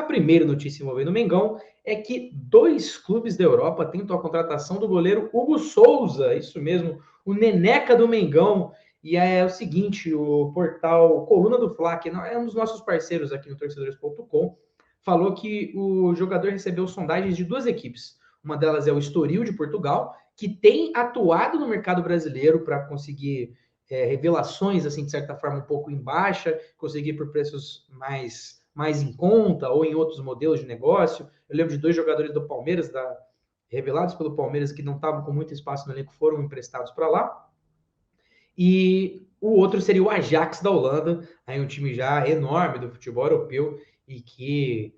primeira notícia envolvendo o Mengão é que 2 clubes da Europa tentam a contratação do goleiro Hugo Souza, isso mesmo, o Neneca do Mengão. E é o seguinte, o portal Coluna do Fla, que é um dos nossos parceiros aqui no torcedores.com, falou que o jogador recebeu sondagens de 2 equipes. Uma delas é o Estoril de Portugal, que tem atuado no mercado brasileiro para conseguir revelações, assim, de certa forma, um pouco em baixa, conseguir por preços mais em conta ou em outros modelos de negócio. Eu lembro de 2 jogadores do Palmeiras, revelados pelo Palmeiras, que não estavam com muito espaço no elenco, foram emprestados para lá. E o outro seria o Ajax da Holanda, aí um time já enorme do futebol europeu e que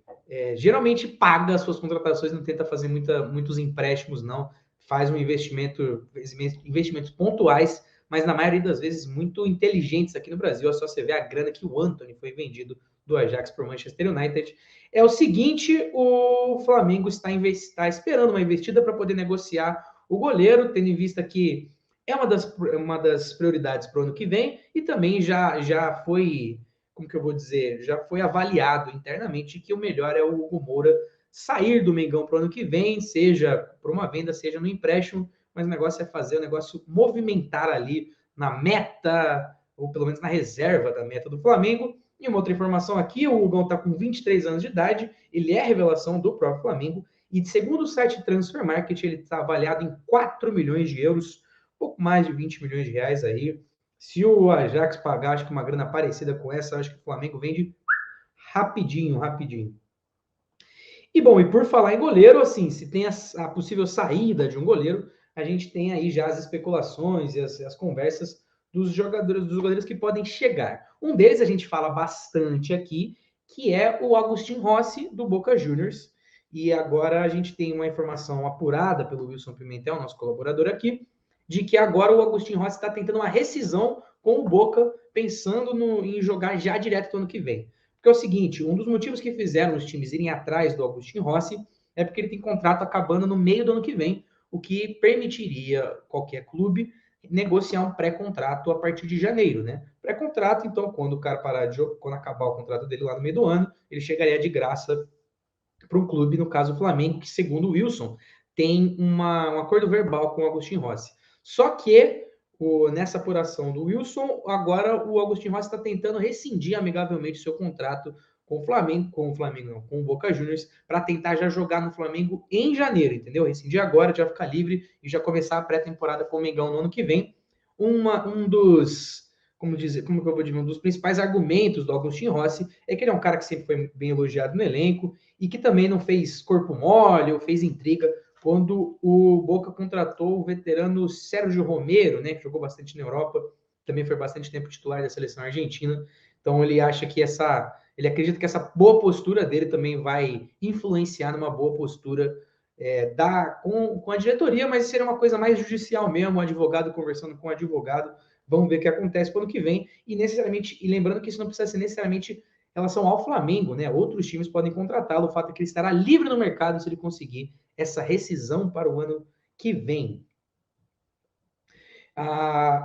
geralmente paga as suas contratações, não tenta fazer muitos empréstimos, não. Faz investimentos pontuais, mas na maioria das vezes muito inteligentes aqui no Brasil. É só você ver a grana que o Antony foi vendido do Ajax para o Manchester United. É o seguinte, o Flamengo está esperando uma investida para poder negociar o goleiro, tendo em vista que é uma das prioridades para o ano que vem e também já foi, como que eu vou dizer, já foi avaliado internamente que o melhor é o Hugo Moura sair do Mengão para o ano que vem, seja por uma venda, seja no empréstimo, mas o negócio é fazer o negócio movimentar ali na meta, ou pelo menos na reserva da meta do Flamengo. E uma outra informação aqui, o Hugão está com 23 anos de idade, ele é a revelação do próprio Flamengo, e segundo o site Transfer Market, ele está avaliado em 4 milhões de euros, pouco mais de 20 milhões de reais aí. Se o Ajax pagar, acho que uma grana parecida com essa, acho que o Flamengo vende rapidinho. E bom, e por falar em goleiro, assim, se tem a possível saída de um goleiro, a gente tem aí já as especulações e as conversas dos goleiros que podem chegar. Um deles a gente fala bastante aqui, que é o Agustin Rossi, do Boca Juniors. E agora a gente tem uma informação apurada pelo Wilson Pimentel, nosso colaborador aqui, de que agora o Agustin Rossi está tentando uma rescisão com o Boca, pensando em jogar já direto do ano que vem. Porque é o seguinte, um dos motivos que fizeram os times irem atrás do Agustin Rossi é porque ele tem contrato acabando no meio do ano que vem, o que permitiria qualquer clube negociar um pré-contrato a partir de janeiro, né? Pré-contrato, então, quando o cara quando acabar o contrato dele lá no meio do ano, ele chegaria de graça para um clube, no caso o Flamengo, que segundo o Wilson, tem um acordo verbal com o Agustin Rossi. Só que nessa apuração do Wilson, agora o Agustin Rossi está tentando rescindir amigavelmente seu contrato com o Flamengo, com o Boca Juniors, para tentar já jogar no Flamengo em janeiro, entendeu? Rescindir agora, já ficar livre e já começar a pré-temporada com o Mengão no ano que vem. Um dos, como que eu vou dizer, um dos principais argumentos do Agustin Rossi é que ele é um cara que sempre foi bem elogiado no elenco e que também não fez corpo mole ou fez intriga quando o Boca contratou o veterano Sérgio Romero, né, que jogou bastante na Europa, também foi bastante tempo titular da seleção argentina. Então ele acha que ele acredita que essa boa postura dele também vai influenciar numa boa postura com a diretoria, mas seria uma coisa mais judicial mesmo, um advogado conversando com um advogado. Vamos ver o que acontece para o ano que vem. E lembrando que isso não precisa ser necessariamente em relação ao Flamengo, né? Outros times podem contratá-lo. O fato é que ele estará livre no mercado se ele conseguir essa rescisão para o ano que vem.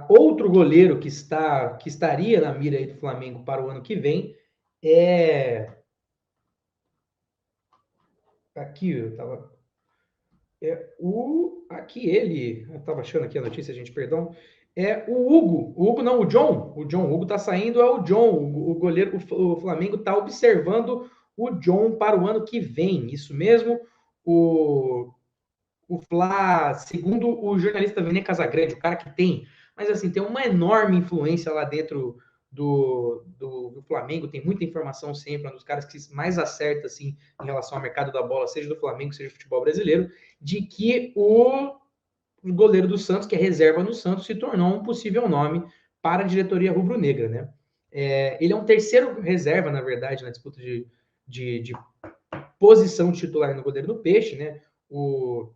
Outro goleiro que estaria na mira aí do Flamengo para o ano que vem é. Aqui, eu estava. Aqui ele. Eu estava achando aqui a notícia, gente, perdão. É o Hugo. O Hugo não, o John. O Hugo está saindo, é o John. O goleiro, o Flamengo está observando o John para o ano que vem. Isso mesmo. O Fla, segundo o jornalista Vene Casagrande, o cara que mas assim, tem uma enorme influência lá dentro do Flamengo, tem muita informação sempre, um dos caras que mais acerta assim, em relação ao mercado da bola, seja do Flamengo, seja do futebol brasileiro, de que o goleiro do Santos, que é reserva no Santos, se tornou um possível nome para a diretoria rubro-negra, né? Ele é um terceiro reserva, na verdade, na disputa de posição titular no goleiro do Peixe, né? O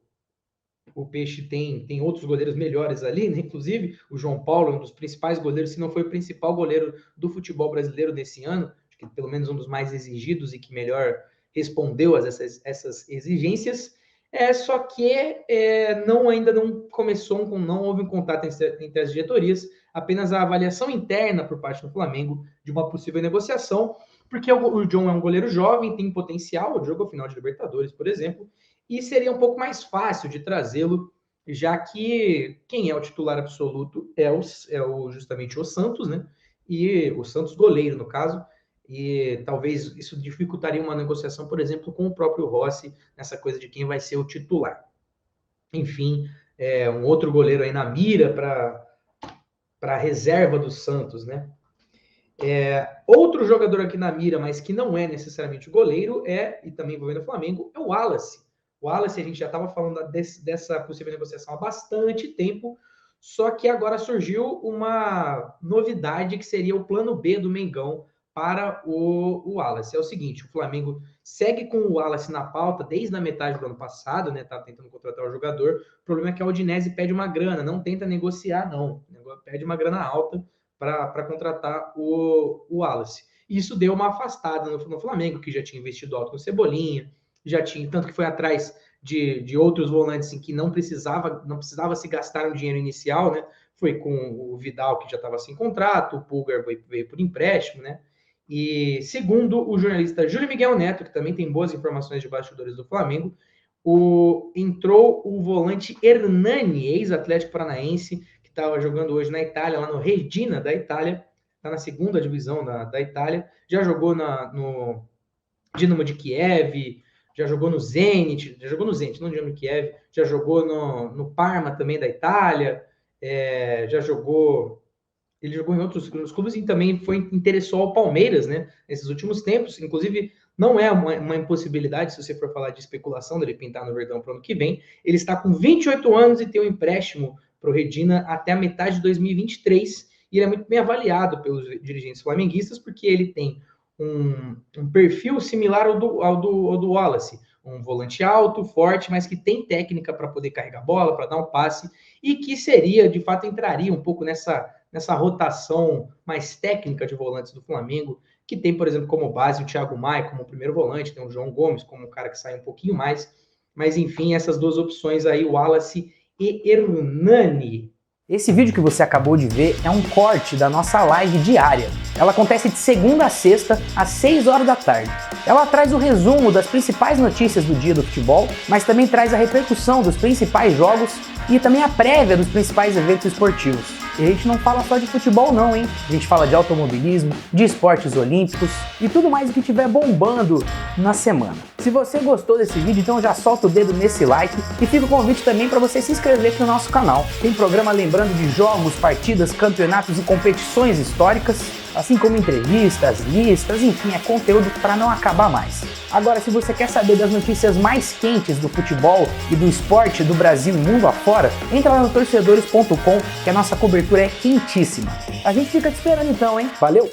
Peixe tem outros goleiros melhores ali, né? Inclusive o João Paulo, um dos principais goleiros, se não foi o principal goleiro do futebol brasileiro nesse ano, acho que pelo menos um dos mais exigidos e que melhor respondeu a essas exigências. Só que ainda não começou, não houve um contato entre as diretorias, apenas a avaliação interna por parte do Flamengo de uma possível negociação. porque o John é um goleiro jovem, tem potencial, jogou final de Libertadores, por exemplo, e seria um pouco mais fácil de trazê-lo, já que quem é o titular absoluto justamente o Santos, né? E o Santos goleiro, no caso, e talvez isso dificultaria uma negociação, por exemplo, com o próprio Rossi, nessa coisa de quem vai ser o titular. Enfim, um outro goleiro aí na mira para a reserva do Santos, né? Outro jogador aqui na mira, mas que não é necessariamente o goleiro, e também envolvendo o Flamengo, é o Wallace. O Wallace, a gente já estava falando dessa possível negociação há bastante tempo, só que agora surgiu uma novidade que seria o plano B do Mengão para o Wallace. É o seguinte, o Flamengo segue com o Wallace na pauta desde a metade do ano passado, né? Tá tentando contratar o jogador. O problema é que a Udinese pede uma grana, não tenta negociar, não. Pede uma grana alta para contratar o Wallace. Isso deu uma afastada no Flamengo, que já tinha investido alto no Cebolinha, já tinha, tanto que foi atrás de outros volantes em que não precisava se gastar um dinheiro inicial, né? Foi com o Vidal, que já estava sem contrato, o Pulgar veio por empréstimo, né? E segundo o jornalista Júlio Miguel Neto, que também tem boas informações de bastidores do Flamengo, entrou o volante Hernani, ex-Atlético Paranaense, que estava jogando hoje na Itália, lá no Reggina da Itália, está na segunda divisão da Itália, já jogou no Dinamo de Kiev, já jogou no Zenit, não no Dinamo de Kiev, já jogou no Parma também da Itália, ele jogou em outros clubes e também interessou ao Palmeiras, né, nesses últimos tempos. Inclusive, não é uma impossibilidade, se você for falar de especulação dele pintar no Verdão para o ano que vem. Ele está com 28 anos e tem um empréstimo para o Reggina até a metade de 2023. E ele é muito bem avaliado pelos dirigentes flamenguistas, porque ele tem um perfil similar ao do Wallace. Um volante alto, forte, mas que tem técnica para poder carregar a bola, para dar um passe, e que de fato, entraria um pouco nessa rotação mais técnica de volantes do Flamengo, que tem, por exemplo, como base o Thiago Maia como primeiro volante, tem o João Gomes como um cara que sai um pouquinho mais, mas enfim, essas duas opções aí, o Wallace e Hernani. Esse vídeo que você acabou de ver é um corte da nossa live diária. Ela acontece de segunda a sexta, às 6 horas da tarde. Ela traz o resumo das principais notícias do dia do futebol, mas também traz a repercussão dos principais jogos e também a prévia dos principais eventos esportivos. E a gente não fala só de futebol não, hein? A gente fala de automobilismo, de esportes olímpicos e tudo mais o que estiver bombando na semana. Se você gostou desse vídeo, então já solta o dedo nesse like e fica o convite também para você se inscrever aqui no nosso canal. Tem programa lembrando de jogos, partidas, campeonatos e competições históricas, assim como entrevistas, listas, enfim, é conteúdo para não acabar mais. Agora, se você quer saber das notícias mais quentes do futebol e do esporte do Brasil e mundo afora, entra lá no torcedores.com, que a nossa cobertura é quentíssima. A gente fica te esperando então, hein? Valeu!